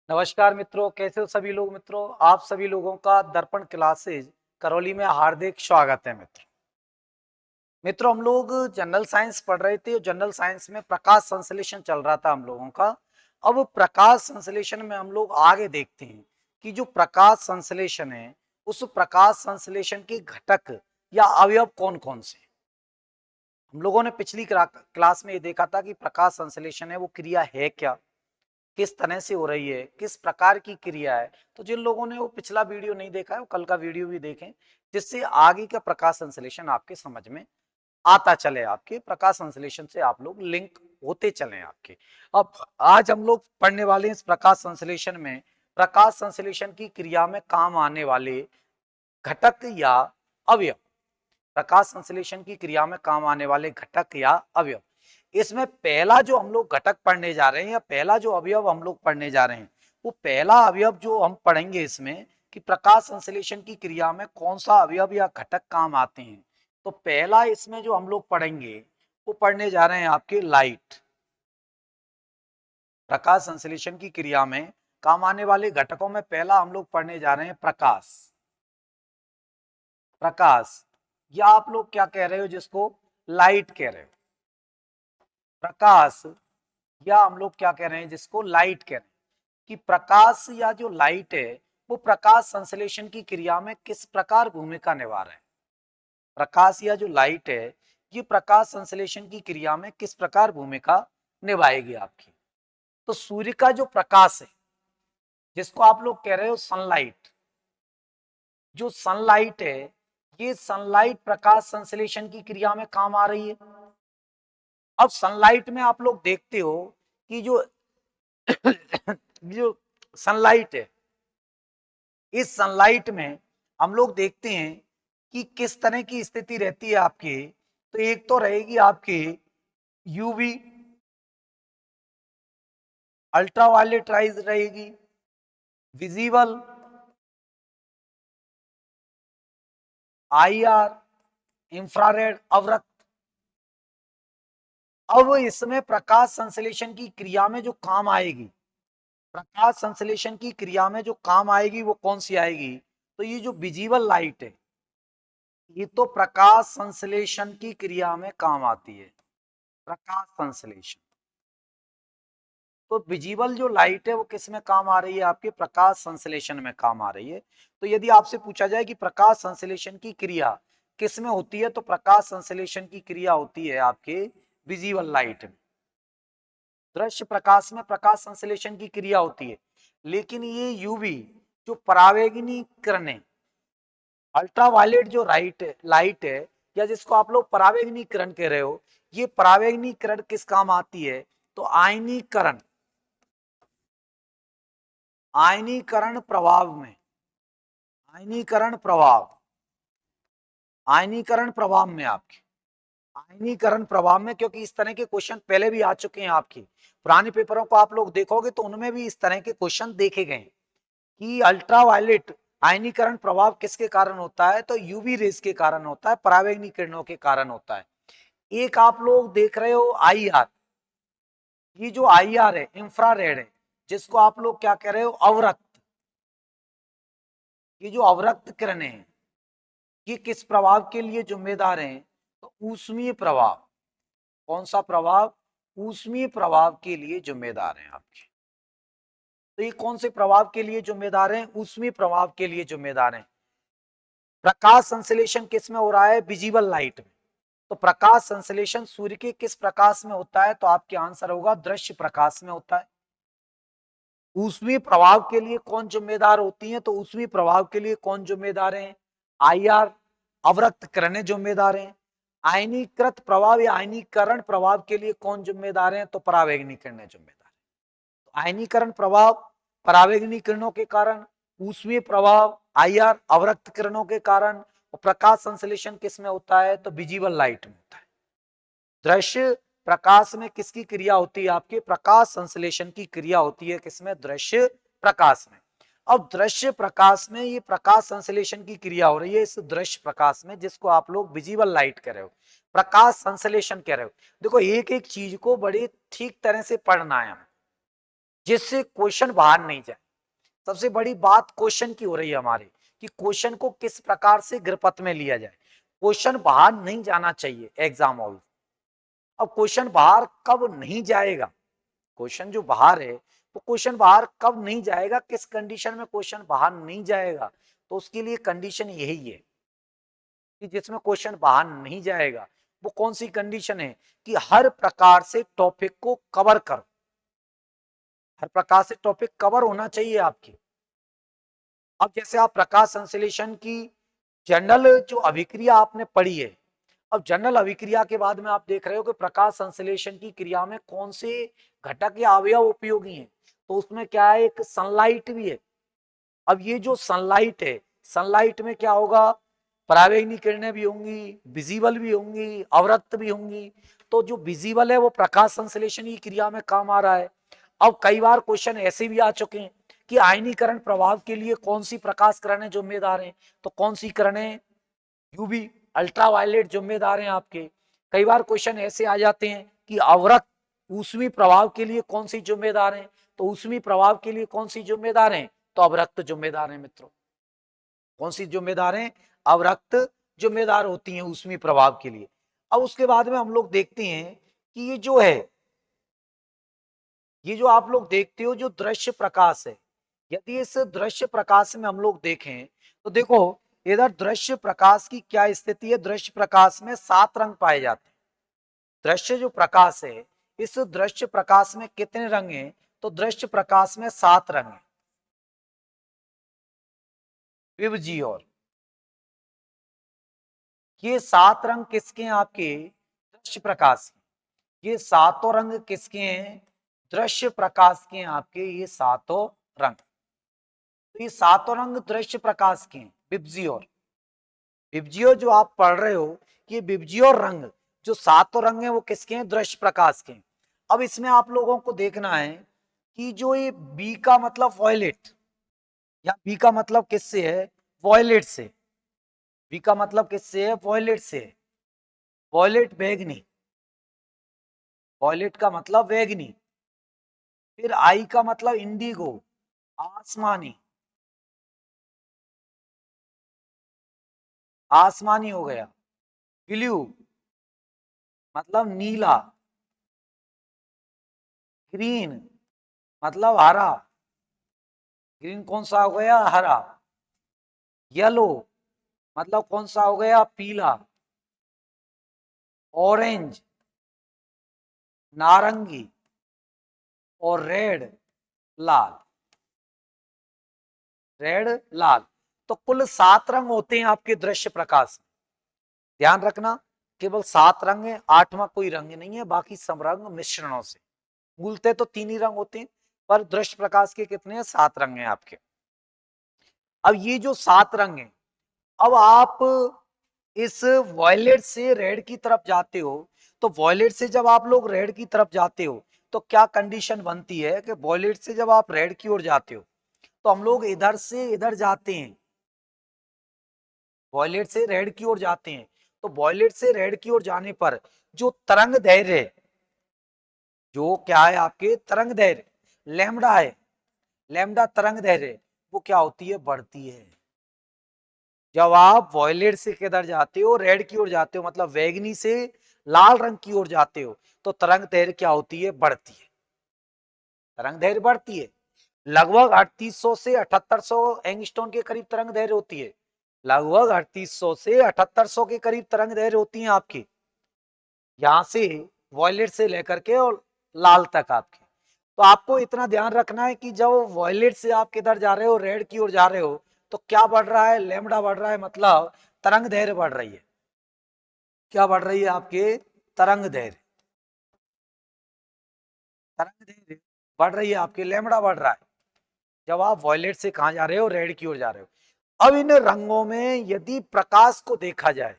नमस्कार मित्रों, कैसे हो सभी लोग। मित्रों, आप सभी लोगों का दर्पण क्लासेज करौली में हार्दिक स्वागत है। मित्रों, हम लोग जनरल साइंस पढ़ रहे थे। जनरल साइंस में प्रकाश संश्लेषण चल रहा था हम लोगों का। अब प्रकाश संश्लेषण में हम लोग आगे देखते हैं कि जो प्रकाश संश्लेषण है, उस प्रकाश संश्लेषण के घटक या अवयव कौन कौन से हैं। हम लोगों ने पिछली क्लास में ये देखा था कि प्रकाश संश्लेषण है वो क्रिया है क्या, किस तरह से हो रही है, किस प्रकार की क्रिया है। तो जिन लोगों ने वो पिछला वीडियो नहीं देखा है वो कल का वीडियो भी देखें, जिससे आगे का प्रकाश संश्लेषण आपके समझ में आता चले, आपके प्रकाश संश्लेषण से आप लोग लिंक होते चले आपके। अब आज हम लोग पढ़ने वाले हैं इस प्रकाश संश्लेषण में प्रकाश संश्लेषण की क्रिया में काम आने वाले घटक या अवयव। प्रकाश संश्लेषण की क्रिया में काम आने वाले घटक या अवयव। इसमें पहला जो हम लोग घटक पढ़ने जा रहे हैं या पहला जो अवयव हम लोग पढ़ने जा रहे हैं, वो पहला अवयव जो हम पढ़ेंगे इसमें कि प्रकाश संश्लेषण की क्रिया में कौन सा अवयव या घटक काम आते हैं। तो पहला इसमें जो हम लोग पढ़ेंगे वो पढ़ने जा रहे हैं आपके लाइट। प्रकाश संश्लेषण की क्रिया में काम आने वाले घटकों में पहला हम लोग पढ़ने जा रहे हैं प्रकाश। प्रकाश या आप लोग क्या कह रहे हो, जिसको लाइट कह रहे हो। प्रकाश या हम लोग क्या कह रहे हैं, जिसको लाइट कह रहे हैं। कि प्रकाश या जो लाइट है वो प्रकाश संश्लेषण की क्रिया में किस प्रकार भूमिका निभा रहा है। प्रकाश या जो लाइट है ये प्रकाश संश्लेषण की क्रिया में किस प्रकार भूमिका निभाएगी आपकी। तो सूर्य का जो प्रकाश है, जिसको आप लोग कह रहे हो सनलाइट, जो सनलाइट है ये सनलाइट प्रकाश संश्लेषण की क्रिया में काम आ रही है। अब सनलाइट में आप लोग देखते हो कि जो जो सनलाइट है, इस सनलाइट में हम लोग देखते हैं कि किस तरह की स्थिति रहती है आपकी। तो एक तो रहेगी आपकी यूवी, अल्ट्रावायलेट राइज रहेगी, विजिबल, आईआर, इंफ्रारेड, अवरक्त। अब इसमें प्रकाश संश्लेषण की क्रिया में जो काम आएगी, प्रकाश संश्लेषण की क्रिया में जो काम आएगी वो कौन सी आएगी। तो ये जो विजिबल लाइट है ये तो प्रकाश संश्लेषण की क्रिया में काम आती है। प्रकाश संश्लेषण, तो विजिबल जो लाइट है वो किस में काम आ रही है, आपके प्रकाश संश्लेषण में काम आ रही है। तो यदि आपसे पूछा जाए कि प्रकाश संश्लेषण की क्रिया किस में होती है, तो प्रकाश संश्लेषण की क्रिया होती है आपके विजिबल लाइट में। दृश्य प्रकाश में प्रकाश संश्लेषण की क्रिया होती है, लेकिन ये यूवी जो परावैंगनी किरणें, अल्ट्रावायलेट जो लाइट है या जिसको आप लोग परावैंगनीकरण कह रहे हो, ये परावैंगनीकरण किस काम आती है। तो आयनीकरण, आयनीकरण प्रभाव में, आयनीकरण प्रभाव, आयनीकरण प्रभाव में आपके, आयनीकरण प्रभाव में, क्योंकि इस तरह के क्वेश्चन पहले भी आ चुके हैं आपके पुराने पेपरों को आप लोग देखोगे तो उनमें भी इस तरह के क्वेश्चन देखे गए कि अल्ट्रावायलेट आयनीकरण प्रभाव किसके कारण होता है। तो यूवी रेस के कारण होता है, परावैंगनी किरणों के कारण होता है। एक आप लोग देख रहे हो आईआर, ये जो आईआर है इंफ्रारेड है, जिसको आप लोग क्या कह रहे हो अवरक्त। ये जो अवरक्त किरणें हैं ये किस प्रभाव के लिए जिम्मेदार हैं, तो ऊष्मीय प्रभाव। कौन सा प्रभाव, ऊष्मीय प्रभाव के लिए जिम्मेदार हैं आपके। तो ये कौन से प्रभाव के लिए जिम्मेदार हैं, ऊष्मीय प्रभाव के लिए जिम्मेदार हैं। प्रकाश संश्लेषण किस में हो रहा है, विजिबल लाइट में। तो प्रकाश संश्लेषण सूर्य के किस प्रकाश में होता है, तो आपके आंसर होगा दृश्य प्रकाश में होता है। ऊष्मीय प्रभाव के लिए कौन जिम्मेदार होती है, तो ऊष्मीय प्रभाव के लिए कौन जिम्मेदार है, आईआर, अवरक्त किरणें जिम्मेदार हैं। आयनीकृत प्रभाव या आयनीकरण प्रभाव के लिए कौन जिम्मेदार है, तो परावैंगनी किरणें जिम्मेदार है। तो आयनीकरण प्रभाव परावैंगनी किरणों के कारण, ऊष्मीय प्रभाव आईआर अवरक्त किरणों के कारण, और प्रकाश संश्लेषण किस में होता है, तो विजिबल लाइट में होता है। दृश्य प्रकाश में किसकी क्रिया होती है, आपके प्रकाश संश्लेषण की क्रिया होती है किसमें, दृश्य प्रकाश में। अब दृश्य प्रकाश में ये प्रकाश संश्लेषण की क्रिया हो रही है इस दृश्य प्रकाश में, जिसको आप लोग विजिबल लाइट कह रहे हो, प्रकाश संश्लेषण कह रहे हो। देखो एक एक चीज को बड़े ठीक तरह से पढ़ना है हमें। जिससे क्वेश्चन बाहर नहीं जाए। सबसे बड़ी बात क्वेश्चन की हो रही है हमारे, कि क्वेश्चन को किस प्रकार से गृहपथ में लिया जाए। क्वेश्चन बाहर नहीं जाना चाहिए एग्जाम हॉल। अब क्वेश्चन बाहर कब नहीं जाएगा, क्वेश्चन जो बाहर है तो क्वेश्चन बाहर कब नहीं जाएगा, किस कंडीशन में क्वेश्चन बाहर नहीं जाएगा, तो उसके लिए कंडीशन यही है कि जिसमें क्वेश्चन बाहर नहीं जाएगा। वो कौन सी कंडीशन है, कि हर प्रकार से टॉपिक को कवर करो, हर प्रकार से टॉपिक कवर होना चाहिए आपके। अब जैसे आप प्रकाश संश्लेषण की जनरल जो अभिक्रिया आपने पढ़ी है, अब जनरल अभिक्रिया के बाद में आप देख रहे हो कि प्रकाश संश्लेषण की क्रिया में कौन से घटक या अवयव उपयोगी हैं, तो उसमें क्या है, एक सनलाइट भी है। अब ये जो सनलाइट है, सनलाइट में क्या होगा, परावैंगनी किरणें भी होंगी, विजिबल भी होंगी, अवरक्त भी होंगी। तो जो विजिबल है वो प्रकाश संश्लेषण की क्रिया में काम आ रहा है। अब कई बार क्वेश्चन ऐसे भी आ चुके हैं कि आयनीकरण प्रभाव के लिए कौन सी प्रकाश किरणें जिम्मेदार हैं, तो कौन सी किरणें, यूवी अल्ट्रावायलेट जिम्मेदार हैं आपके। कई बार क्वेश्चन ऐसे आ जाते हैं कि अवरक्त ऊष्मी प्रभाव के लिए कौन सी जिम्मेदार हैं, तो ऊष्मी प्रभाव के लिए कौन सी जिम्मेदार हैं, तो अवरक्त जिम्मेदार हैं मित्रों। कौन सी जिम्मेदार हैं, अवरक्त जिम्मेदार होती हैं ऊष्मी प्रभाव के लिए। अब उसके बाद में हम लोग देखते हैं कि ये जो है, ये जो आप लोग देखते हो जो दृश्य प्रकाश है, यदि इस दृश्य प्रकाश में हम लोग देखें तो देखो इधर दृश्य प्रकाश की क्या स्थिति है। दृश्य प्रकाश में 7 रंग पाए जाते हैं। दृश्य जो प्रकाश है, इस दृश्य प्रकाश में कितने रंग हैं, तो दृश्य प्रकाश में 7 रंग हैं। विभजी और ये 7 रंग किसके हैं, आपके दृश्य प्रकाश के। ये सातों रंग किसके हैं, दृश्य प्रकाश के हैं आपके, ये सातों रंग। तो ये सातों रंग दृश्य प्रकाश के हैं। विब्जियो जो आप पढ़ रहे हो, ये विब्जियो रंग जो सातों रंग हैं वो किसके हैं, दृश्य प्रकाश के हैं। अब इसमें आप लोगों को देखना है कि जो ये बी का मतलब वॉयलेट, या बी का मतलब किससे है, वॉयलेट से। बी का मतलब किससे है, वॉयलेट से। वॉयलेट बैगनी, वॉयलेट का मतलब बैगनी। फिर आई का मतलब इंडिगो, आसमानी, आसमानी हो गया। ब्लू मतलब नीला। ग्रीन मतलब हरा, ग्रीन कौन सा हो गया, हरा। येलो मतलब कौन सा हो गया, पीला। ऑरेंज नारंगी, और रेड लाल। रेड लाल, तो कुल 7 रंग होते हैं आपके दृश्य प्रकाश। ध्यान रखना, केवल 7 रंग है, 8वां कोई रंग नहीं है, बाकी सब रंग मिश्रणों से। मूलतः तो 3 ही रंग होते हैं, पर दृश्य प्रकाश के कितने हैं, 7 रंग हैं आपके। अब ये जो 7 रंग हैं, अब आप इस वॉयलेट से रेड की तरफ जाते हो, तो वॉयलेट से जब आप लोग रेड की तरफ जाते हो तो क्या कंडीशन बनती है कि वॉयलेट से जब आप रेड की ओर जाते हो तो हम लोग इधर से इधर जाते हैं, वॉयलेट से रेड की ओर जाते हैं। तो वॉयलेट से रेड की ओर जाने पर जो तरंग दैर्घ्य है, जो क्या है आपके तरंग दैर्घ्य, लैम्डा है, लैम्डा तरंग दैर्घ्य, वो क्या होती है, बढ़ती है। जब आप वॉयलेट से किधर जाते हो, रेड की ओर जाते हो, मतलब बैगनी से लाल रंग की ओर जाते हो, तो तरंग दैर्घ्य क्या होती है, बढ़ती है। तरंग दैर्घ्य बढ़ती है। लगभग 3800 से 7800 एंगस्ट्रॉम के करीब तरंग दैर्घ्य होती है। लगभग 3800 से 7800 के करीब तरंग दैर्घ्य होती है आपकी, यहां से वॉयलेट से लेकर के और लाल तक आपके। तो आपको इतना ध्यान रखना है कि जब वॉयलेट से आप किधर जा रहे हो, रेड की ओर जा रहे हो, तो क्या बढ़ रहा है, लैम्डा बढ़ रहा है, मतलब तरंग दैर्घ्य बढ़ रही है। क्या बढ़ रही है आपके, तरंग दैर्घ्य, तरंग दैर्घ्य बढ़ रही है आपके, लैम्डा बढ़ रहा है जब आप वॉयलेट से कहा जा रहे हो, रेड की ओर जा रहे हो। अब इन रंगों में यदि प्रकाश को देखा जाए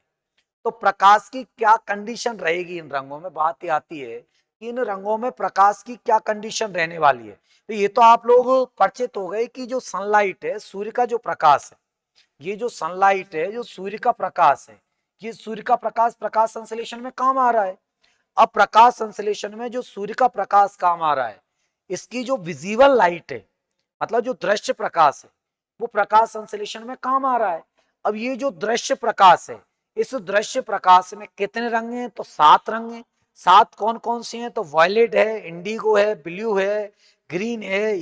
तो प्रकाश की क्या कंडीशन रहेगी, इन रंगों में बात ये आती है कि इन रंगों में प्रकाश की क्या कंडीशन रहने वाली है। तो ये तो आप लोग परिचित हो गए कि जो सनलाइट है, सूर्य का जो प्रकाश है, ये जो सनलाइट है, जो सूर्य का प्रकाश है, ये सूर्य का प्रकाश प्रकाश संश्लेषण में काम आ रहा है। अब प्रकाश संश्लेषण में जो सूर्य का प्रकाश काम आ रहा है, इसकी जो विजिबल लाइट है, मतलब जो दृश्य प्रकाश है, वो प्रकाश संश्लेषण में काम आ रहा है। अब ये जो दृश्य प्रकाश है, इस दृश्य प्रकाश में कितने रंग हैं? तो 7 रंग हैं। 7 कौन कौन से हैं? तो वायलेट है, इंडिगो है, ब्लू है, ग्रीन है,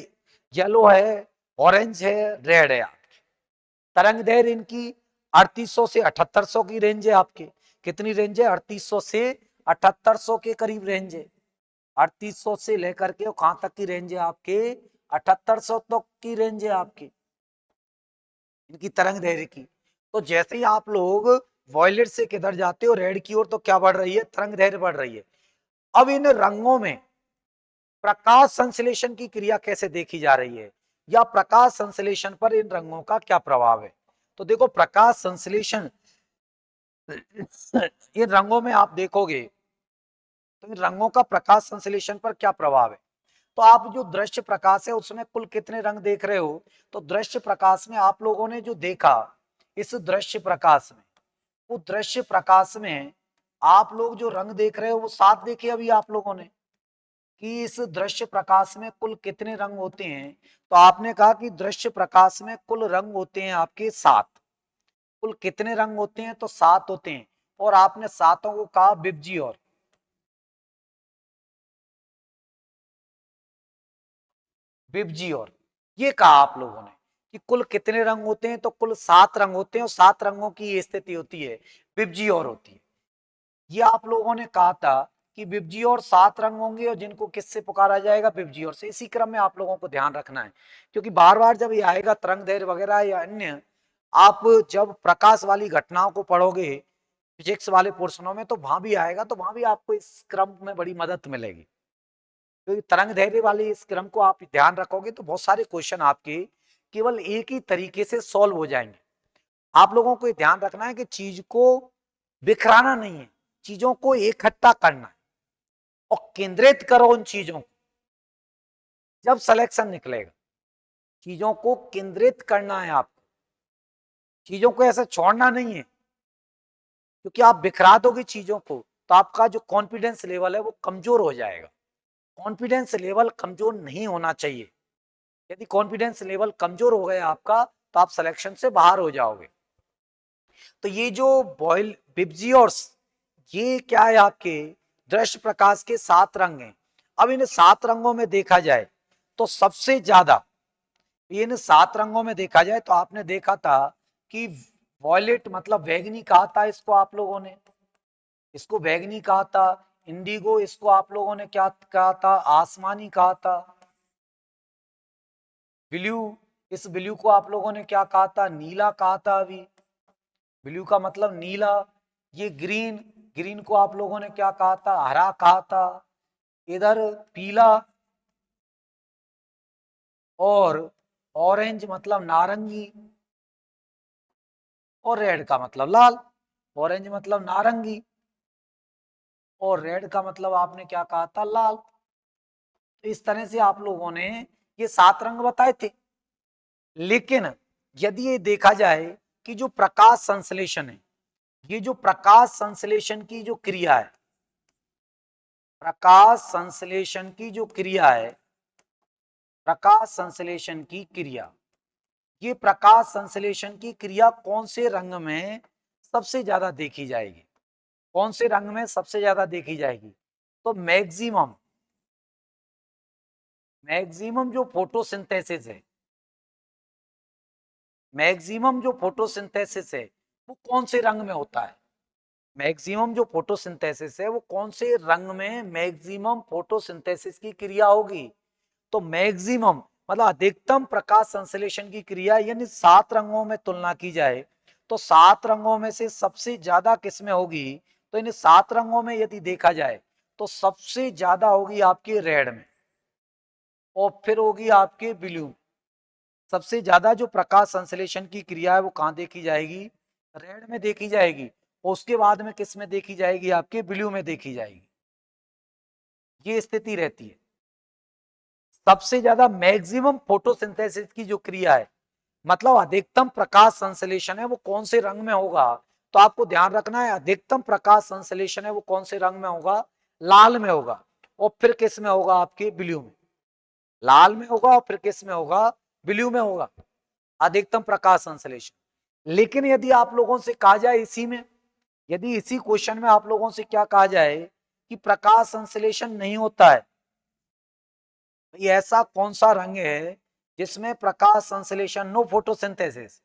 येलो है, ऑरेंज है, रेड है। तरंग दैर्घ्य इनकी 3800 से 7800 की रेंज है आपके। कितनी रेंज है? 3800 से 7800 के करीब रेंज है। 3800 से लेकर के कहां तक की रेंज है आपके? 7800 तक की रेंज है आपकी इनकी तरंग दैर्घ्य की। तो जैसे ही आप लोग वॉयलेट से किधर जाते हो रेड की ओर, तो क्या बढ़ रही है? तरंग दैर्घ्य बढ़ रही है। अब इन रंगों में प्रकाश संश्लेषण की क्रिया कैसे देखी जा रही है, या प्रकाश संश्लेषण पर इन रंगों का क्या प्रभाव है? तो देखो, प्रकाश संश्लेषण इन रंगों में आप देखोगे तो इन रंगों का प्रकाश संश्लेषण पर क्या प्रभाव है। तो आप जो दृश्य प्रकाश है उसमें कुल कितने रंग देख रहे हो? तो दृश्य प्रकाश में आप लोगों ने जो देखा, इस दृश्य प्रकाश में, वो दृश्य प्रकाश में आप लोग जो रंग देख रहे हो वो 7 देखे अभी आप लोगों ने, कि इस दृश्य प्रकाश में कुल कितने रंग होते हैं। तो आपने कहा कि दृश्य प्रकाश में कुल रंग होते हैं आपके 7। कुल कितने रंग होते हैं? तो 7 होते हैं। और आपने सातों को कहा विबजी और विबजी और ये कहा आप लोगों ने कि कुल कितने रंग होते हैं? तो कुल 7 रंग होते हैं, और 7 रंगों की ये स्थिति होती है, विबजी और होती है। ये आप लोगों ने कहा था कि विबजी और 7 रंग होंगे, और जिनको किससे पुकारा जाएगा? विबजी और से। इसी क्रम में आप लोगों को ध्यान रखना है, क्योंकि बार बार जब ये आएगा तरंग दैर्घ्य वगैरह या अन्य, आप जब प्रकाश वाली घटनाओं को पढ़ोगे फिजिक्स वाले पोर्शनों में, तो वहां भी आएगा, तो वहां भी आपको इस क्रम में बड़ी मदद मिलेगी। तो तरंग दैर्घ्य वाली इस क्रम को आप ध्यान रखोगे तो बहुत सारे क्वेश्चन आपके केवल एक ही तरीके से सॉल्व हो जाएंगे। आप लोगों को ध्यान रखना है कि चीज को बिखराना नहीं है, चीजों को इकट्ठा करना है और केंद्रित करो उन चीजों को। जब सिलेक्शन निकलेगा, चीजों को केंद्रित करना है आपको, चीजों को ऐसे छोड़ना नहीं है, क्योंकि आप बिखरा दोगे चीजों को तो आपका जो कॉन्फिडेंस लेवल है वो कमजोर हो जाएगा। कॉन्फिडेंस लेवल कमजोर नहीं होना चाहिए। यदि कॉन्फिडेंस लेवल कमजोर हो गया आपका, तो आप सिलेक्शन से बाहर हो जाओगे। तो ये जो बॉयल बिब्जियोर्स, ये क्या है? आपके दृश्य प्रकाश के 7 रंग हैं। अब इन 7 रंगों में देखा जाए तो सबसे ज्यादा, इन 7 रंगों में देखा जाए तो आपने देखा था कि वॉयलेट मतलब बैगनी कहा था इसको आप लोगों ने, इसको बैगनी कहा था। इंडिगो इसको आप लोगों ने क्या कहा था? आसमानी कहा था। ब्लू, इस ब्लू को आप लोगों ने क्या कहा था? नीला कहा था। अभी ब्लू का मतलब नीला। ये ग्रीन, ग्रीन को आप लोगों ने क्या कहा था? हरा कहा था। इधर पीला, और ऑरेंज मतलब नारंगी, और रेड का मतलब लाल। ऑरेंज मतलब नारंगी, और रेड का मतलब आपने क्या कहा था? लाल। तो इस तरह से आप लोगों ने ये 7 रंग बताए थे। लेकिन यदि ये देखा जाए कि जो प्रकाश संश्लेषण है, ये जो प्रकाश संश्लेषण की जो क्रिया है, प्रकाश संश्लेषण की जो क्रिया है, प्रकाश संश्लेषण की क्रिया, ये प्रकाश संश्लेषण की क्रिया कौन से रंग में सबसे ज्यादा देखी जाएगी? कौन से रंग में सबसे ज्यादा देखी जाएगी? तो मैक्सिमम, मैक्सिमम जो फोटोसिंथेसिस है, मैक्सिमम जो फोटोसिंथेसिस है वो कौन से रंग में होता है? मैक्सिमम जो फोटोसिंथेसिस है वो कौन से रंग में मैक्सिमम फोटोसिंथेसिस की क्रिया होगी? तो मैक्सिमम मतलब अधिकतम प्रकाश संश्लेषण की क्रिया, यानी 7 रंगों में तुलना की जाए तो 7 रंगों में से सबसे ज्यादा किसमें होगी? तो इन 7 रंगों में यदि देखा जाए तो सबसे ज्यादा होगी आपके रेड में, और फिर होगी आपके ब्लू। सबसे ज्यादा जो प्रकाश संश्लेषण की क्रिया है वो कहां देखी जाएगी? रेड में देखी जाएगी। और उसके बाद में किस में देखी जाएगी? आपके ब्लू में देखी जाएगी। ये स्थिति रहती है। सबसे ज्यादा मैक्सिमम फोटोसिंथेसिस की जो क्रिया है, मतलब अधिकतम प्रकाश संश्लेषण है, वो कौन से रंग में होगा? तो आपको ध्यान रखना है, अधिकतम प्रकाश संश्लेषण है वो कौन से रंग में होगा? लाल में होगा। और फिर किस में होगा? आपके ब्लू में। लाल में होगा और फिर किस में होगा, ब्लू में होगा अधिकतम प्रकाश संश्लेषण। लेकिन यदि आप लोगों से कहा जाए इसी में, यदि इसी क्वेश्चन में आप लोगों से क्या कहा जाए कि प्रकाश संश्लेषण नहीं होता है, ये ऐसा कौन सा रंग है जिसमें प्रकाश संश्लेषण, नो फोटोसिंथेसिस,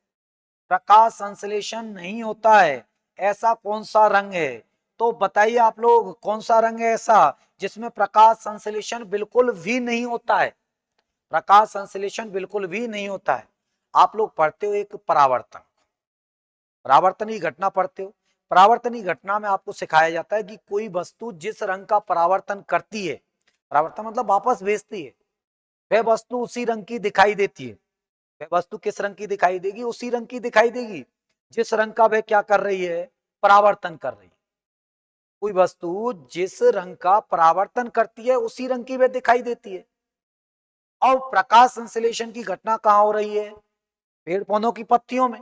प्रकाश संश्लेषण नहीं होता है, ऐसा कौन सा रंग है? तो बताइए आप लोग कौन सा रंग है ऐसा जिसमें प्रकाश संश्लेषण बिल्कुल भी नहीं होता है, प्रकाश संश्लेषण बिल्कुल भी नहीं होता है। आप लोग पढ़ते हो एक परावर्तन, परावर्तनीय घटना पढ़ते हो। परावर्तनीय घटना में आपको सिखाया जाता है कि कोई वस्तु जिस रंग का परावर्तन करती है, परावर्तन मतलब वापस भेजती है, वह वस्तु उसी रंग की दिखाई देती है। वह वस्तु किस रंग की दिखाई देगी, उसी रंग की दिखाई देगी जिस रंग का वह क्या कर रही है, परावर्तन कर रही है। कोई वस्तु जिस रंग का परावर्तन करती है उसी रंग की वह दिखाई देती है। और प्रकाश संश्लेषण की घटना कहां हो रही है, पेड़ पौधों की पत्तियों में।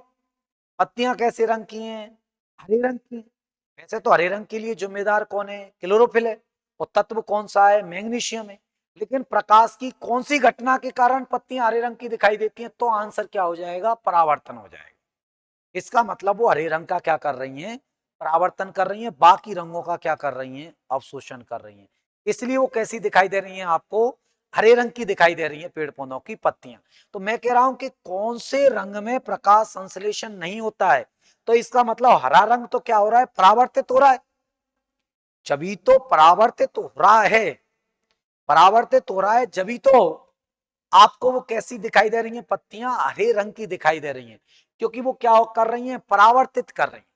पत्तियां कैसे रंग की हैं, हरे रंग की। वैसे तो हरे रंग के लिए जिम्मेदार कौन है, क्लोरोफिल है, और तत्व कौन सा है, मैग्नीशियम है। लेकिन प्रकाश की कौन सी घटना के कारण पत्तियां हरे रंग की दिखाई देती हैं, तो आंसर क्या हो जाएगा, परावर्तन हो जाएगा। इसका मतलब वो हरे रंग का क्या कर रही हैं, परावर्तन कर रही हैं, बाकी रंगों का क्या कर रही हैं, अवशोषण कर रही हैं। इसलिए वो कैसी दिखाई दे रही हैं आपको, हरे रंग की दिखाई दे रही है पेड़ पौधों की पत्तियां। तो मैं कह रहा हूं कि कौन से रंग में प्रकाश संश्लेषण नहीं होता है, तो इसका मतलब हरा रंग तो क्या हो रहा है, परावर्तित हो रहा है। जभी तो परावर्तित हो रहा है, परावर्तित हो रहा है जभी तो आपको वो कैसी दिखाई दे रही हैं, पत्तियां हरे रंग की दिखाई दे रही हैं, क्योंकि वो क्या कर रही हैं, परावर्तित कर रही हैं।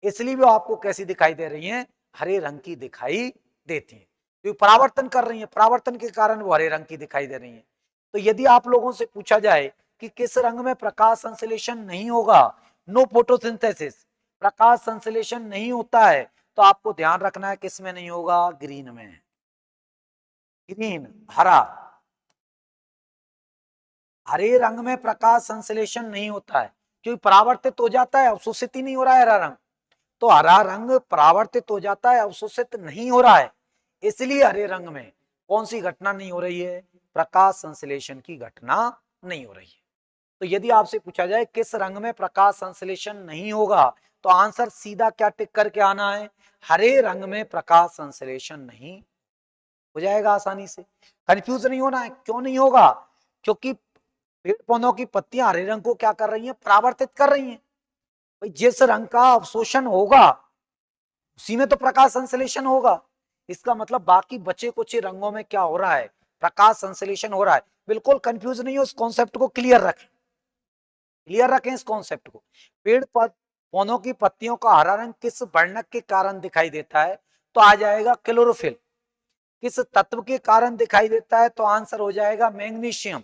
इसलिए वो आपको कैसी दिखाई दे रही हैं, हरे रंग की दिखाई देती हैं, क्योंकि परावर्तन कर रही हैं, परावर्तन के कारण वो हरे रंग की दिखाई दे रही हैं। तो यदि आप लोगों से पूछा जाए कि किस रंग में प्रकाश संश्लेषण नहीं होगा, नो फोटोसिंथेसिस, प्रकाश संश्लेषण नहीं होता है, तो आपको ध्यान रखना है किस में नहीं होगा, ग्रीन में। ग्रीन, हरा, हरे रंग में प्रकाश संश्लेषण नहीं होता है, क्योंकि परावर्तित हो जाता है, अवशोषित ही नहीं हो रहा है हरा रंग। तो हरा रंग परावर्तित हो जाता है, अवशोषित नहीं हो रहा है, इसलिए हरे रंग में कौन सी घटना नहीं हो रही है, प्रकाश संश्लेषण की घटना नहीं हो रही है। तो यदि आपसे पूछा जाए किस रंग में प्रकाश संश्लेषण नहीं होगा, तो आंसर सीधा क्या टिक करके आना है, हरे रंग में प्रकाश संश्लेषण नहीं हो जाएगा आसानी से। कंफ्यूज नहीं होना है, क्यों नहीं होगा, क्योंकि पेड़ पौधों की पत्तियां हरे रंग को क्या कर रही हैं, परावर्तित कर रही हैं। भाई जिस रंग का अवशोषण होगा उसी में तो प्रकाश संश्लेषण होगा। इसका मतलब बाकी बचे कुछ रंगों में क्या हो रहा है, प्रकाश संश्लेषण हो रहा है। बिल्कुल कंफ्यूज नहीं हो, इस कॉन्सेप्ट को क्लियर रखें, क्लियर रखें इस कॉन्सेप्ट को। पेड़ पौधों की पत्तियों का हरा रंग किस वर्णक के कारण दिखाई देता है, तो आ जाएगा क्लोरोफिल। किस तत्व के कारण दिखाई देता है, तो आंसर हो जाएगा मैग्नीशियम।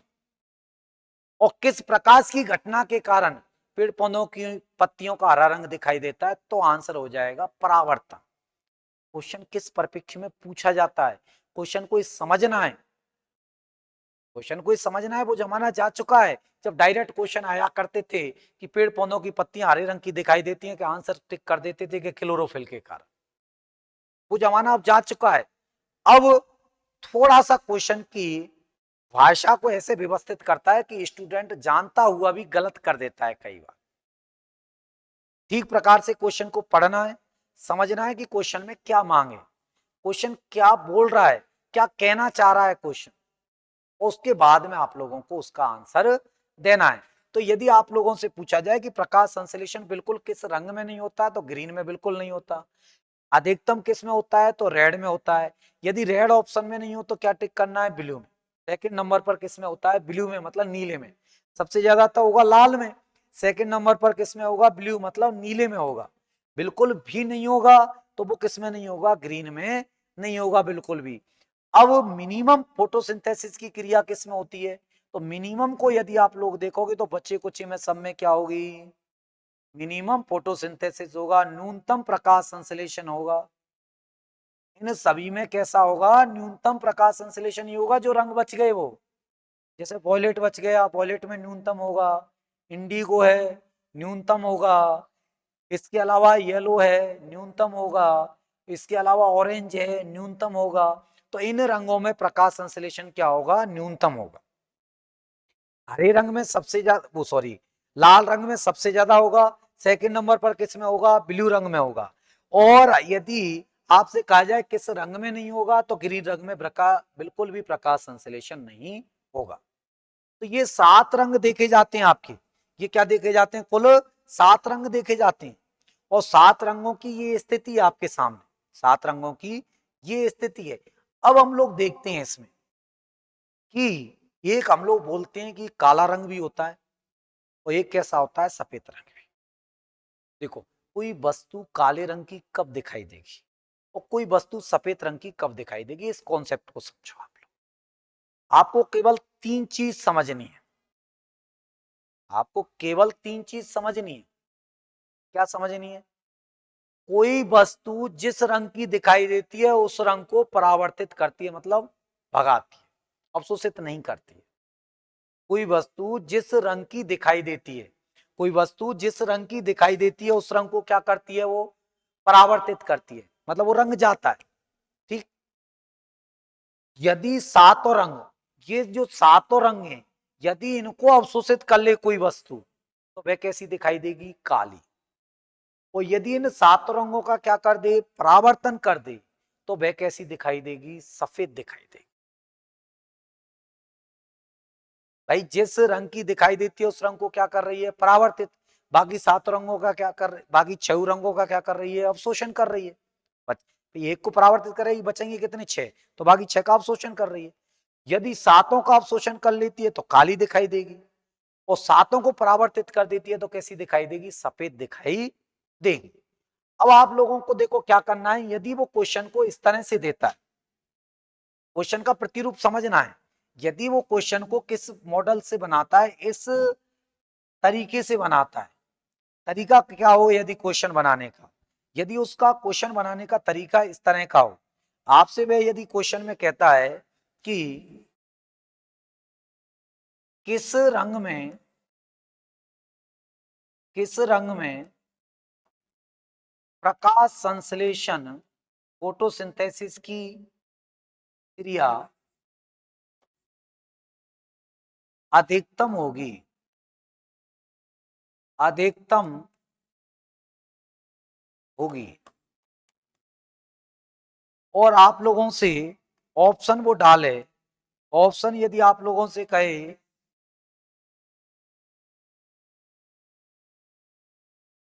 और किस प्रकाश की घटना के कारण पेड़ पौधों की पत्तियों का हरा रंग दिखाई देता है, तो आंसर हो जाएगा परावर्तन। क्वेश्चन किस परिप्रेक्ष्य में पूछा जाता है, क्वेश्चन को समझना है, क्वेश्चन को समझना है। वो जमाना जा चुका है जब डायरेक्ट क्वेश्चन आया करते थे कि पेड़ पौधों की पत्तियां हरे रंग की दिखाई देती हैं, कि आंसर टिक कर देते थे कि क्लोरोफिल के कारण। वो जमाना अब जा चुका है। अब थोड़ा सा क्वेश्चन की भाषा को ऐसे व्यवस्थित करता है कि स्टूडेंट जानता हुआ भी गलत कर देता है कई बार। ठीक प्रकार से क्वेश्चन को पढ़ना है, समझना है कि क्वेश्चन में क्या मांगे, क्वेश्चन क्या बोल रहा है, क्या कहना चाह रहा है क्वेश्चन, उसके बाद में आप लोगों को उसका आंसर देना है। तो यदि आप लोगों से पूछा जाए कि प्रकाश संश्लेषण बिल्कुल किस रंग में नहीं होता, तो ग्रीन में बिल्कुल नहीं होता। अधिकतम किस में होता है, तो रेड में होता है। यदि रेड ऑप्शन में नहीं हो तो क्या टिक करना है, ब्लू में। सेकंड नंबर पर किस में होता है, ब्लू में, मतलब नीले में। सबसे ज्यादा तो होगा लाल में। सेकंड नंबर पर किस में होगा, ब्लू, मतलब नीले में होगा। बिल्कुल भी नहीं होगा तो वो किस में नहीं होगा, ग्रीन में नहीं होगा बिल्कुल भी। अब मिनिमम फोटोसिंथेसिस की क्रिया किस में होती है, तो मिनिमम को यदि आप लोग देखोगे तो बच्चे कुछ में सब में क्या होगी, मिनिमम फोटोसिंथेसिस होगा, न्यूनतम प्रकाश संश्लेषण होगा। इन सभी में कैसा होगा, न्यूनतम प्रकाश संश्लेषण ही होगा। जो रंग बच गए वो, जैसे वॉयलेट बच गया, वॉयलेट में न्यूनतम होगा। इंडिगो है, न्यूनतम होगा। इसके अलावा येलो है, न्यूनतम होगा। इसके अलावा ऑरेंज है, न्यूनतम होगा। तो इन रंगों में प्रकाश संश्लेषण क्या होगा, न्यूनतम होगा। हरे रंग में सबसे ज्यादा, वो सॉरी, लाल रंग में सबसे ज्यादा होगा, सेकंड नंबर पर किस में होगा, ब्लू रंग में होगा। और यदि आपसे कहा जाए किस रंग में नहीं होगा, तो ग्रीन रंग में बिल्कुल भी प्रकाश संश्लेषण नहीं होगा। तो ये 7 रंग देखे जाते हैं आपके, ये क्या देखे जाते हैं, कुल 7 रंग देखे जाते हैं। और 7 रंगों की ये स्थिति है आपके सामने, 7 रंगों की ये स्थिति है। अब हम लोग देखते हैं इसमें कि एक हम लोग बोलते हैं कि काला रंग भी होता है और एक कैसा होता है, सफेद रंग भी। देखो, कोई वस्तु काले रंग की कब दिखाई देगी और कोई वस्तु सफेद रंग की कब दिखाई देगी, इस कॉन्सेप्ट को समझो आप लोग। आपको केवल 3 चीज समझनी है, आपको केवल 3 चीज समझनी है। क्या समझनी है, कोई वस्तु जिस रंग की दिखाई देती है उस रंग को परावर्तित करती है, मतलब भगाती है, अवशोषित नहीं करती है। कोई वस्तु जिस रंग की दिखाई देती है, कोई वस्तु जिस रंग की दिखाई देती है उस रंग को क्या करती है, वो परावर्तित करती है, मतलब वो रंग जाता है। ठीक, यदि सातों रंग, ये जो सातों रंग हैं, यदि इनको अवशोषित कर ले कोई वस्तु, तो वह कैसी दिखाई देगी, काली। और यदि इन सात रंगों का क्या कर दे, परावर्तन कर दे, तो वह कैसी दिखाई देगी, सफेद दिखाई देगी। भाई जिस रंग की दिखाई देती है उस रंग को क्या कर रही है, परावर्तित। बाकी 7 रंगों का क्या कर रही, बाकी 6 रंगों का क्या कर रही है, अवशोषण कर रही है। एक को परावर्तित कर रही, बचेंगे कितने, 6, तो बाकी 6 का अवशोषण कर रही है। यदि 7 का अवशोषण कर लेती है तो काली दिखाई देगी, और 7 को परावर्तित कर देती है तो कैसी दिखाई देगी, सफेद दिखाई देगी। अब आप लोगों को देखो क्या करना है, यदि वो क्वेश्चन को इस तरह से देता है, क्वेश्चन का प्रतिरूप समझना है। यदि वो क्वेश्चन को किस मॉडल से बनाता है, इस तरीके से बनाता है, तरीका क्या हो यदि क्वेश्चन बनाने का, यदि उसका क्वेश्चन बनाने का तरीका इस तरह का हो, आपसे वह यदि क्वेश्चन में कहता है कि किस रंग में, किस रंग में प्रकाश संश्लेषण, फोटोसिंथेसिस की क्रिया अधिकतम होगी, अधिकतम होगी, और आप लोगों से ऑप्शन वो डाले, ऑप्शन यदि आप लोगों से कहे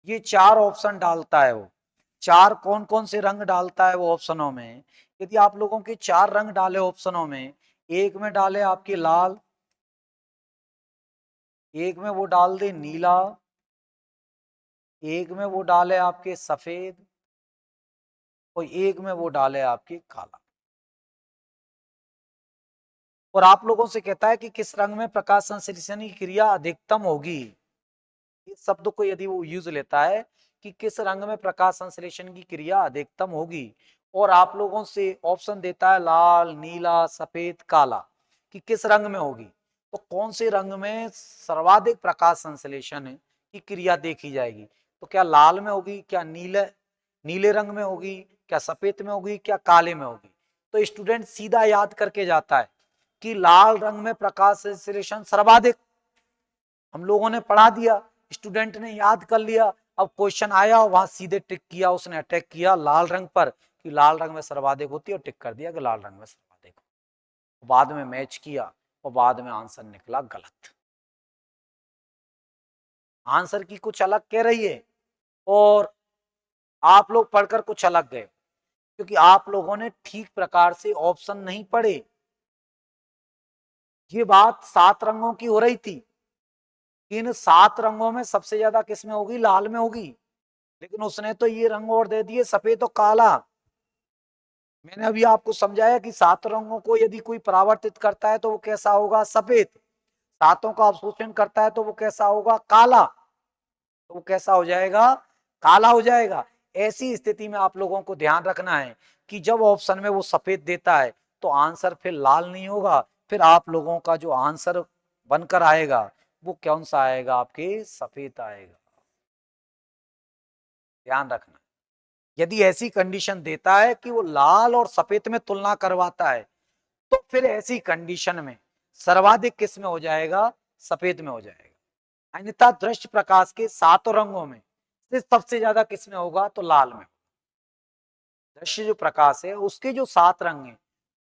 ये 4 ऑप्शन डालता है, वो 4 कौन कौन से रंग डालता है वो ऑप्शनों में, यदि आप लोगों के 4 रंग डाले ऑप्शनों में, एक में डाले आपके लाल, एक में वो डाल दे नीला, एक में वो डाले आपके सफेद, और एक में वो डाले आपके काला, और आप लोगों से कहता है कि किस रंग में प्रकाश संश्लेषण की क्रिया अधिकतम होगी। इस शब्द को यदि वो यूज लेता है कि किस रंग में प्रकाश संश्लेषण की क्रिया अधिकतम होगी, और आप लोगों से ऑप्शन देता है लाल, नीला, सफेद, काला, कि किस रंग में होगी, तो कौन से रंग में सर्वाधिक प्रकाश संश्लेषण की क्रिया देखी जाएगी, तो क्या लाल में होगी, क्या नीले नीले रंग में होगी, क्या सफेद में होगी, क्या काले में होगी। तो स्टूडेंट सीधा याद करके जाता है कि लाल रंग में प्रकाश संश्लेषण सर्वाधिक, हम लोगों ने पढ़ा दिया, स्टूडेंट ने याद कर लिया, अब क्वेश्चन आया वहां सीधे टिक किया, उसने अटैक किया लाल रंग पर कि लाल रंग में सर्वाधिक होती है, और टिक कर दिया कि लाल रंग में सर्वाधिक, बाद में मैच किया और बाद में आंसर निकला गलत। आंसर की कुछ अलग कह रही है और आप लोग पढ़कर कुछ अलग गए, क्योंकि आप लोगों ने ठीक प्रकार से ऑप्शन नहीं पढ़े। ये बात 7 रंगों की हो रही थी, इन 7 रंगों में सबसे ज्यादा किस में होगी, लाल में होगी, लेकिन उसने तो ये रंग और दे दिए, सफेद और काला। मैंने अभी आपको समझाया कि 7 रंगों को यदि कोई परावर्तित करता है तो वो कैसा होगा, सफेद, 7 का अवशोषण करता है तो वो कैसा होगा, काला, तो वो कैसा हो जाएगा, काला हो जाएगा। ऐसी स्थिति में आप लोगों को ध्यान रखना है कि जब ऑप्शन में वो सफेद देता है तो आंसर फिर लाल नहीं होगा, फिर आप लोगों का जो आंसर बनकर आएगा वो कौन सा आएगा, आपके सफेद आएगा। ध्यान रखना। यदि ऐसी कंडीशन देता है कि वो लाल और सफेद में तुलना करवाता है, तो फिर ऐसी कंडीशन में सर्वाधिक किस में हो जाएगा? सफेद में हो जाएगा। अन्यथा दृश्य प्रकाश के सातों रंगों में से सबसे ज्यादा किस में होगा? तो लाल में। दृश्य जो प्रकाश है उसके जो 7 रंग हैं,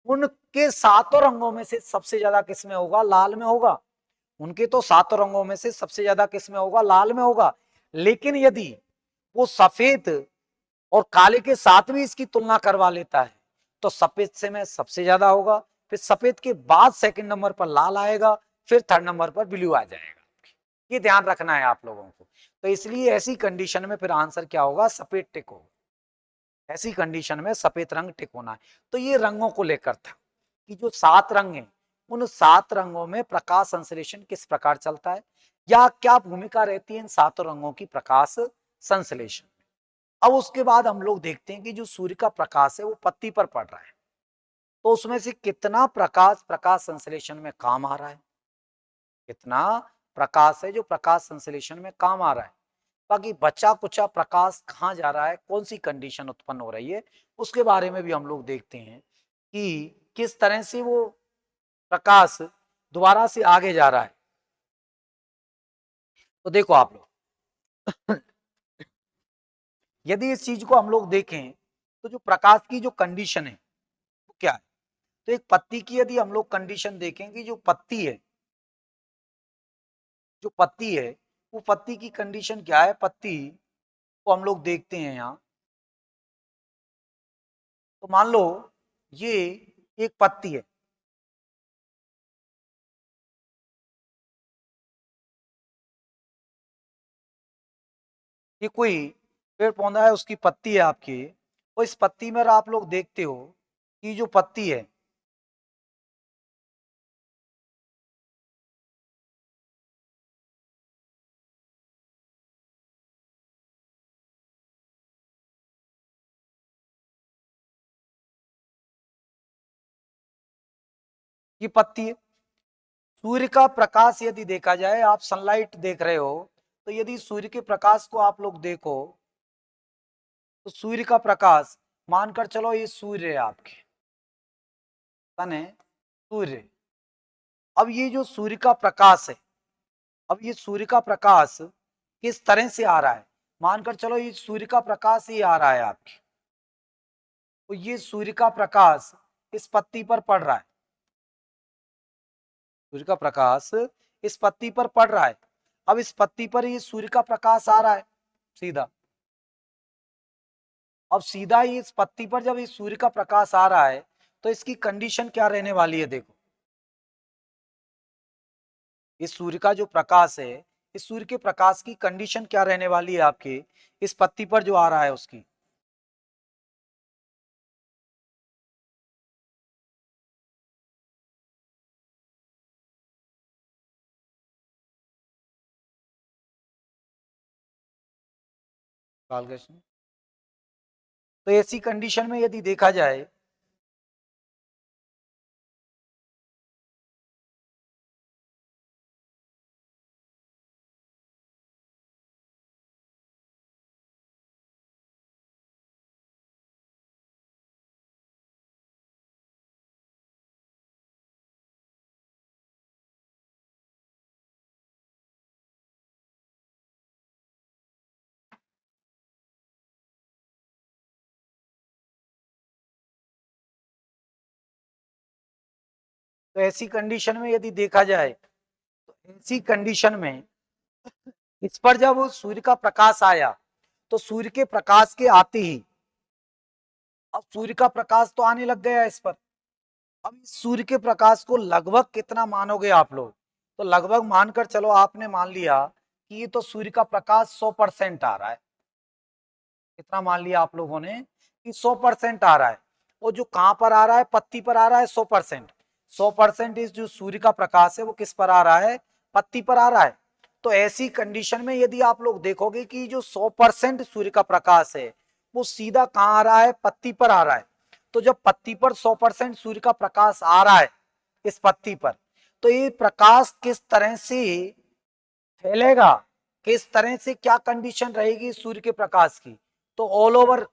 उनके सातों रंगों में से सबसे ज्यादा किस में होगा? लाल में होगा। उनके तो सातों रंगों में से सबसे ज्यादा किस में होगा? लाल में होगा। लेकिन यदि वो सफेद और काले के साथ भी इसकी तुलना करवा लेता है, तो सफेद से में सबसे ज्यादा होगा, फिर सफेद के बाद सेकंड नंबर पर लाल आएगा, फिर थर्ड नंबर पर ब्लू आ जाएगा। ये ध्यान रखना है आप लोगों को। तो इसलिए ऐसी कंडीशन में फिर आंसर क्या होगा? सफेद टिक होगा। ऐसी कंडीशन में सफेद रंग टिक होना है। तो ये रंगों को लेकर था कि जो 7 रंग हैं, उन 7 रंगों में प्रकाश संश्लेषण किस प्रकार चलता है, या क्या भूमिका रहती है इन 7 रंगों की प्रकाश संश्लेषण। अब उसके बाद हम लोग देखते हैं कि जो सूर्य का प्रकाश है वो पत्ती पर पड़ रहा है, तो उसमें से कितना प्रकाश प्रकाश संश्लेषण में काम आ रहा है, कितना प्रकाश है जो प्रकाश संश्लेषण में काम आ रहा है। बाकी बचा कुचा प्रकाश कहाँ जा रहा है, कौन सी कंडीशन उत्पन्न हो रही है, उसके बारे में भी हम लोग देखते हैं कि किस तरह से वो प्रकाश दोबारा से आगे जा रहा है। तो देखो आप लोग यदि इस चीज को हम लोग देखें तो जो प्रकाश की जो कंडीशन है वो क्या है। तो एक पत्ती की यदि हम लोग कंडीशन देखें कि जो पत्ती है, जो पत्ती है वो पत्ती की कंडीशन क्या है। पत्ती को हम लोग देखते हैं यहाँ, तो मान लो ये एक पत्ती है, ये कोई पेड़ पौधा है उसकी पत्ती है आपकी, और इस पत्ती में आप लोग देखते हो कि जो पत्ती है ये पत्ती है। सूर्य का प्रकाश यदि देखा जाए, आप सनलाइट देख रहे हो, तो यदि सूर्य के प्रकाश को आप लोग देखो तो सूर्य का प्रकाश मानकर चलो ये सूर्य है आपके, सन है, सूर्य। अब ये जो सूर्य का प्रकाश है, अब ये सूर्य का प्रकाश किस तरह से आ रहा है, मानकर चलो ये सूर्य का प्रकाश ही आ रहा है आपके, तो ये सूर्य का प्रकाश इस पत्ती पर पड़ रहा है, सूर्य का प्रकाश इस पत्ती पर पड़ रहा है। अब इस पत्ती पर ये सूर्य का प्रकाश आ रहा है सीधा, अब सीधा ही इस पत्ती पर जब इस सूर्य का प्रकाश आ रहा है तो इसकी कंडीशन क्या रहने वाली है। देखो इस सूर्य का जो प्रकाश है, इस सूर्य के प्रकाश की कंडीशन क्या रहने वाली है आपके इस पत्ती पर जो आ रहा है उसकी। बालकृष्ण, तो ऐसी कंडीशन में यदि देखा जाए, तो ऐसी कंडीशन में यदि देखा जाए, तो ऐसी कंडीशन में इस पर जब सूर्य का प्रकाश आया, तो सूर्य के प्रकाश के आते ही अब सूर्य का प्रकाश तो आने लग गया इस पर। अब इस सूर्य के प्रकाश को लगभग कितना मानोगे आप लोग, तो लगभग मानकर चलो आपने मान लिया कि ये तो सूर्य का प्रकाश 100% आ रहा है। कितना मान लिया आप लोगों ने कि 100% आ रहा है। वो जो कहां पर आ रहा है, पत्ती पर आ रहा है 100%। 100% इस जो सूर्य का प्रकाश है वो किस पर आ रहा है, पत्ती पर आ रहा है। तो ऐसी कंडीशन में यदि आप लोग देखोगे कि जो 100% सूर्य का प्रकाश है वो सीधा कहां आ रहा है, पत्ती पर आ रहा है। तो जब पत्ती पर 100% सूर्य का प्रकाश आ रहा है इस पत्ती पर, तो ये प्रकाश किस तरह से फैलेगा, किस तरह से क्या कंडीशन रहेगी सूर्य के प्रकाश की, तो ऑल ओवर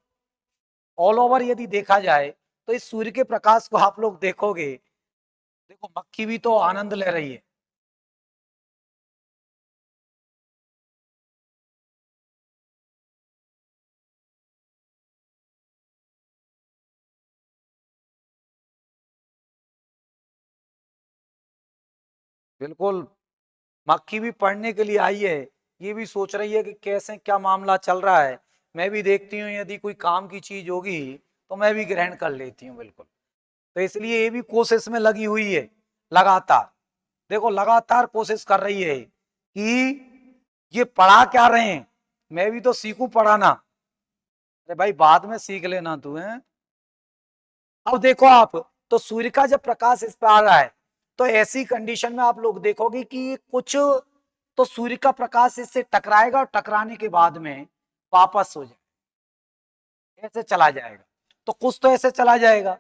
ऑल ओवर यदि देखा जाए तो इस सूर्य के प्रकाश को आप लोग देखोगे, देखो मक्खी भी तो आनंद ले रही है। बिल्कुल, मक्खी भी पढ़ने के लिए आई है, ये भी सोच रही है कि कैसे क्या मामला चल रहा है। मैं भी देखती हूँ यदि कोई काम की चीज होगी तो मैं भी ग्रहण कर लेती हूँ। बिल्कुल, तो इसलिए ये भी कोशिश में लगी हुई है लगातार। देखो लगातार कोशिश कर रही है कि ये पढ़ा क्या रहे हैं, मैं भी तो सीखूं पढ़ाना। अरे भाई बाद में सीख लेना तू है। अब देखो आप, तो सूर्य का जब प्रकाश इस पर आ रहा है तो ऐसी कंडीशन में आप लोग देखोगे कि कुछ तो सूर्य का प्रकाश इससे टकराएगा और टकराने के बाद में वापस हो जाएगा, ऐसे चला जाएगा। तो कुछ तो ऐसे चला जाएगा,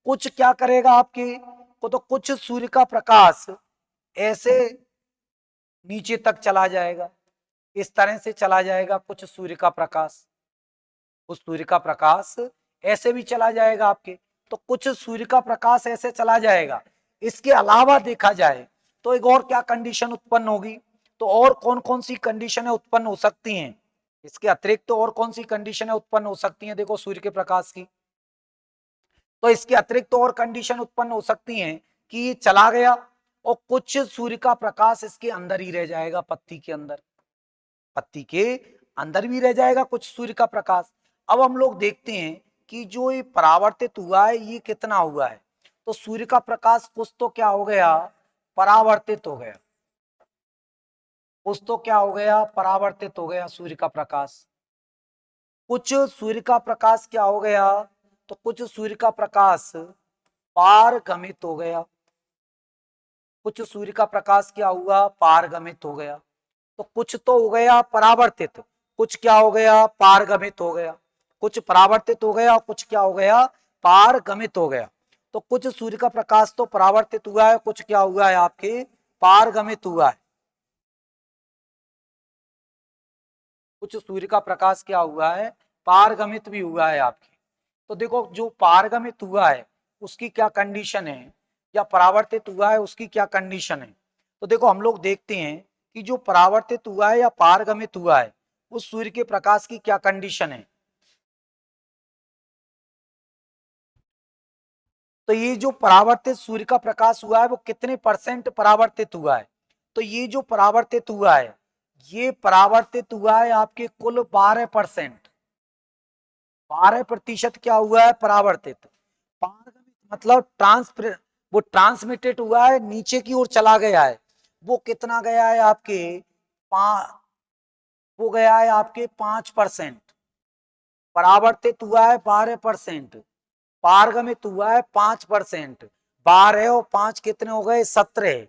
कुछ क्या करेगा आपके को, तो कुछ सूर्य का प्रकाश ऐसे नीचे तक चला जाएगा, इस तरह से चला जाएगा कुछ सूर्य का प्रकाश। उस सूर्य का प्रकाश ऐसे भी चला जाएगा आपके, तो कुछ सूर्य का प्रकाश ऐसे चला जाएगा। इसके अलावा देखा जाए तो एक और क्या कंडीशन उत्पन्न होगी, तो और कौन कौन सी कंडीशनें उत्पन्न हो सकती हैं, इसके अतिरिक्त तो और कौन सी कंडीशनें उत्पन्न हो सकती हैं देखो सूर्य के प्रकाश की। तो इसके अतिरिक्त तो और कंडीशन उत्पन्न हो सकती हैं कि ये चला गया और कुछ सूर्य का प्रकाश इसके अंदर ही रह जाएगा, पत्ती के अंदर, पत्ती के अंदर भी रह जाएगा कुछ सूर्य का प्रकाश। अब हम लोग देखते हैं कि जो ये परावर्तित हुआ है ये कितना हुआ है, तो सूर्य का प्रकाश कुछ तो क्या हो गया, परावर्तित हो गया, कुछ तो क्या हो गया, परावर्तित हो गया सूर्य का प्रकाश। कुछ सूर्य का प्रकाश क्या हो गया, तो कुछ सूर्य का प्रकाश पारगमित हो गया, कुछ सूर्य का प्रकाश क्या हुआ, पारगमित हो गया। तो कुछ तो हो गया परावर्तित, कुछ क्या हो गया, पारगमित हो गया। कुछ परावर्तित हो गया, कुछ क्या हो गया, पारगमित हो गया। तो कुछ सूर्य का प्रकाश तो परावर्तित हुआ है, कुछ क्या हुआ है आपके, पारगमित हुआ है। कुछ सूर्य का प्रकाश क्या हुआ है, पारगमित भी हुआ है आपके। तो देखो जो पारगमित हुआ है उसकी क्या कंडीशन है, या परावर्तित हुआ है उसकी क्या कंडीशन है। तो देखो हम लोग देखते हैं कि जो परावर्तित हुआ है या पारगमित हुआ है उस सूर्य के प्रकाश की क्या कंडीशन है। तो ये जो परावर्तित सूर्य का प्रकाश हुआ है वो कितने परसेंट परावर्तित हुआ है, तो ये जो परावर्तित हुआ है ये परावर्तित हुआ है आपके कुल 12%। 12% क्या हुआ है, परावर्तित। पारगमित मतलब वो ट्रांसमिटेड हुआ है, नीचे की ओर चला गया है, वो कितना गया है आपके वो गया है आपके 5%। परावर्तित हुआ है 12%, पारगमित हुआ है 5%। 12 और 5 कितने हो गए, 17।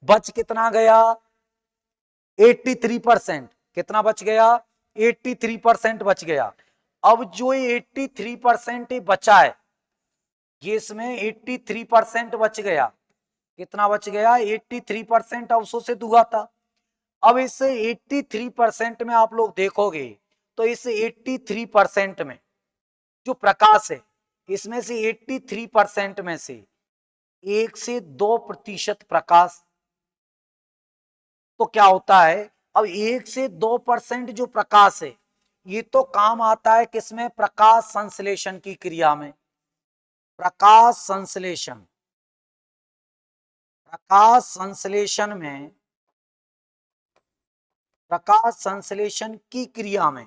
बच कितना गया, 83%। कितना बच गया, 83% बच गया। अब जो 83% बचा है, ये इसमें 83% बच गया। कितना बच गया, 83% अवशोषित हुआ था। अब इस 83% में आप लोग देखोगे तो इस 83% में जो प्रकाश है इसमें से 83% में से 1 से 2% प्रकाश, तो क्या होता है, अब 1 से 2% जो प्रकाश है ये तो काम आता है किसमें, प्रकाश संश्लेषण की क्रिया में। प्रकाश संश्लेषण, प्रकाश संश्लेषण में, प्रकाश संश्लेषण की क्रिया में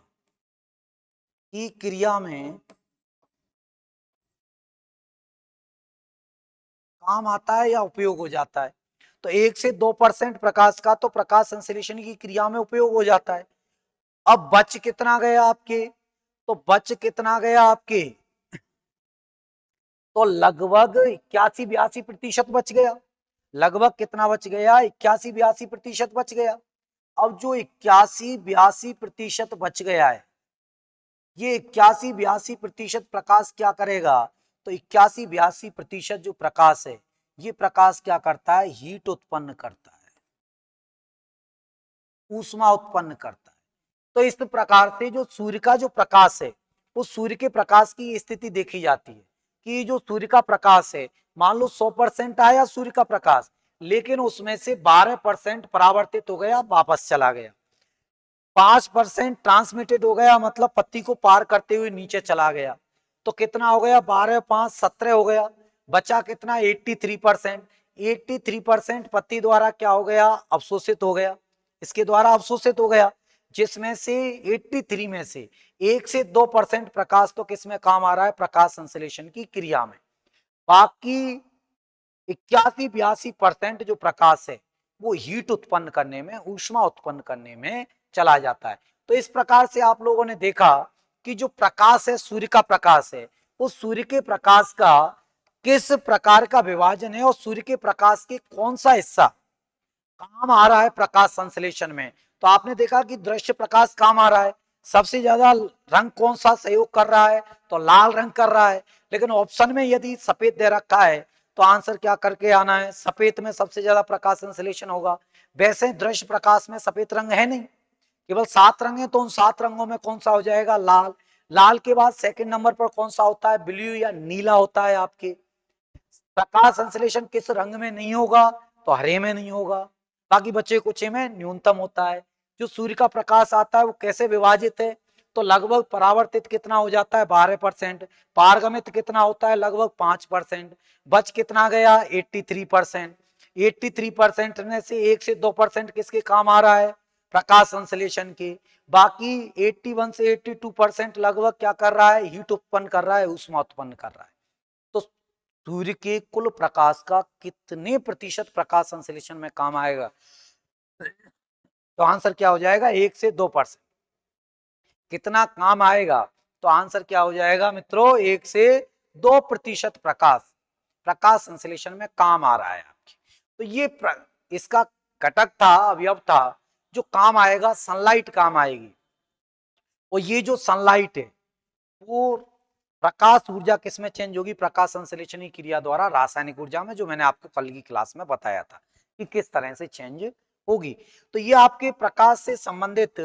काम आता है या उपयोग हो जाता है। तो 1 से 2% प्रकाश का तो प्रकाश संश्लेषण की क्रिया में उपयोग हो जाता है। अब बच कितना गया आपके, तो बच कितना गया आपके, तो लगभग 81-82% बच गया। लगभग कितना बच गया, 81-82% बच गया। अब जो 81-82% बच गया है, ये 81-82% प्रकाश क्या करेगा, तो 81-82% जो प्रकाश है ये प्रकाश क्या करता है, हीट उत्पन्न करता है, ऊष्मा उत्पन्न करता है। तो इस प्रकार से जो सूर्य का जो प्रकाश है उस सूर्य के प्रकाश की स्थिति देखी जाती है कि जो सूर्य का प्रकाश है, मान लो 100% आया सूर्य का प्रकाश, लेकिन उसमें से 12% परावर्तित हो गया, वापस चला गया, 5% ट्रांसमिटेड हो गया, मतलब पत्ती को पार करते हुए नीचे चला गया, तो कितना हो गया, 12 5 17 हो गया, बचा कितना, 83%। 83% पत्ती द्वारा क्या हो गया, अवशोषित हो गया, इसके द्वारा अवशोषित हो गया, जिसमें से 83 में से 1 से 2% प्रकाश तो किसमें काम आ रहा है, प्रकाश संश्लेषण की क्रिया में। बाकी 81-82% जो प्रकाश है वो हीट उत्पन्न करने में, ऊष्मा उत्पन्न करने में चला जाता है। तो इस प्रकार से आप लोगों ने देखा कि जो प्रकाश है, सूर्य का प्रकाश है, उस सूर्य के प्रकाश का किस प्रकार का विभाजन है और सूर्य के प्रकाश के कौन सा हिस्सा काम आ रहा है प्रकाश संश्लेषण में। तो आपने देखा कि दृश्य प्रकाश काम आ रहा है, सबसे ज्यादा रंग कौन सा सहयोग कर रहा है, तो लाल रंग कर रहा है, लेकिन ऑप्शन में यदि सफेद दे रखा है तो आंसर क्या करके आना है, सफेद में सबसे ज्यादा प्रकाश संश्लेषण होगा। वैसे दृश्य प्रकाश में सफेद रंग है नहीं, केवल 7 रंग है, तो उन 7 रंगों में कौन सा हो जाएगा, लाल। लाल के बाद सेकंड नंबर पर कौन सा होता है, ब्लू या नीला होता है आपके। प्रकाश संश्लेषण किस रंग में नहीं होगा, तो हरे में नहीं होगा, बाकी बचे कुछ में न्यूनतम होता है। जो सूर्य का प्रकाश आता है वो कैसे विभाजित है, तो लगभग परावर्तित कितना हो जाता है, 12%, पारगमित कितना होता है, लगभग 5%, बच कितना गया, 83%। 83% में से 1 से 2% किसके काम आ रहा है, प्रकाश संश्लेषण के। बाकी 81 से 82% लगभग क्या कर रहा है, हीट उत्पन्न कर रहा है, ऊष्मा उत्पन्न कर रहा है। तो सूर्य के कुल प्रकाश का कितने प्रतिशत प्रकाश संश्लेषण में काम आएगा, तो आंसर क्या हो जाएगा, 1 से 2%। कितना काम आएगा, तो आंसर क्या हो जाएगा मित्रों, 1 से 2% प्रकाश संश्लेषण में काम आ रहा है आपके। तो ये इसका घटक था, अवयव था, जो काम आएगा, सनलाइट काम आएगी। और ये जो सनलाइट है वो प्रकाश ऊर्जा किसमें चेंज होगी, प्रकाश संश्लेषणी क्रिया द्वारा रासायनिक ऊर्जा में, जो मैंने आपको कल की क्लास में बताया था कि किस तरह से चेंज होगी। तो ये आपके प्रकाश से संबंधित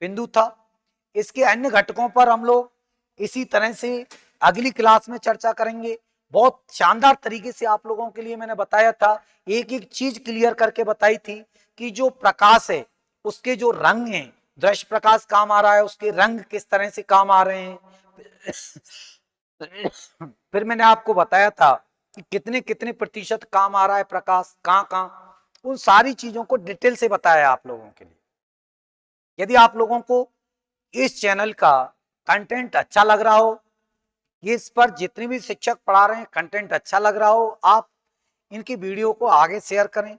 बिंदु था। इसके अन्य घटकों पर हम लोग इसी तरह से अगली क्लास में चर्चा करेंगे। बहुत शानदार तरीके से आप लोगों के लिए मैंने बताया था, एक एक चीज क्लियर करके बताई थी कि जो प्रकाश है उसके जो रंग हैं, दृश्य प्रकाश काम आ रहा है, उसके रंग किस तरह से काम आ रहे हैं। फिर मैंने आपको बताया था कि कितने कितने प्रतिशत काम आ रहा है प्रकाश, कहां कहां, उन सारी चीजों को डिटेल से बताया आप लोगों के लिए। यदि आप लोगों को इस चैनल का कंटेंट अच्छा लग रहा हो, इस पर जितने भी शिक्षक पढ़ा रहे हैं कंटेंट अच्छा लग रहा हो, आप इनकी वीडियो को आगे शेयर करें।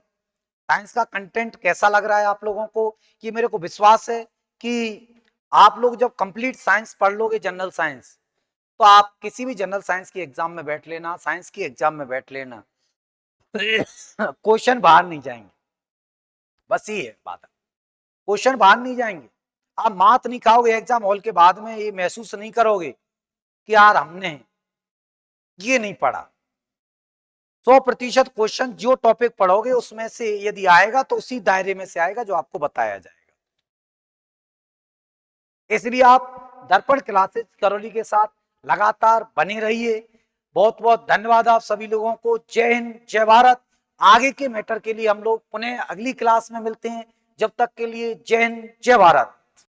साइंस का कंटेंट कैसा लग रहा है आप लोगों को, ये मेरे को विश्वास है कि आप लोग जब कंप्लीट साइंस पढ़ लोगे, जनरल साइंस, तो आप किसी भी जनरल साइंस की एग्जाम में बैठ लेना, साइंस की एग्जाम में बैठ लेना, क्वेश्चन बाहर नहीं जाएंगे, बस ये है बात, क्वेश्चन बाहर नहीं जाएंगे। आप मात नहीं खाओगे एग्जाम हॉल के बाद में, ये महसूस नहीं करोगे कि यार हमने ये नहीं पढ़ा। 100% क्वेश्चन जो टॉपिक पढ़ोगे उसमें से यदि आएगा तो उसी दायरे में से आएगा जो आपको बताया जाएगा। इसलिए आप दर्पण क्लासेस करौली के साथ लगातार बने रहिए। बहुत बहुत धन्यवाद आप सभी लोगों को। जय हिंद, जय भारत। आगे के मैटर के लिए हम लोग पुनः अगली क्लास में मिलते हैं। जब तक के लिए जय हिंद, जय भारत।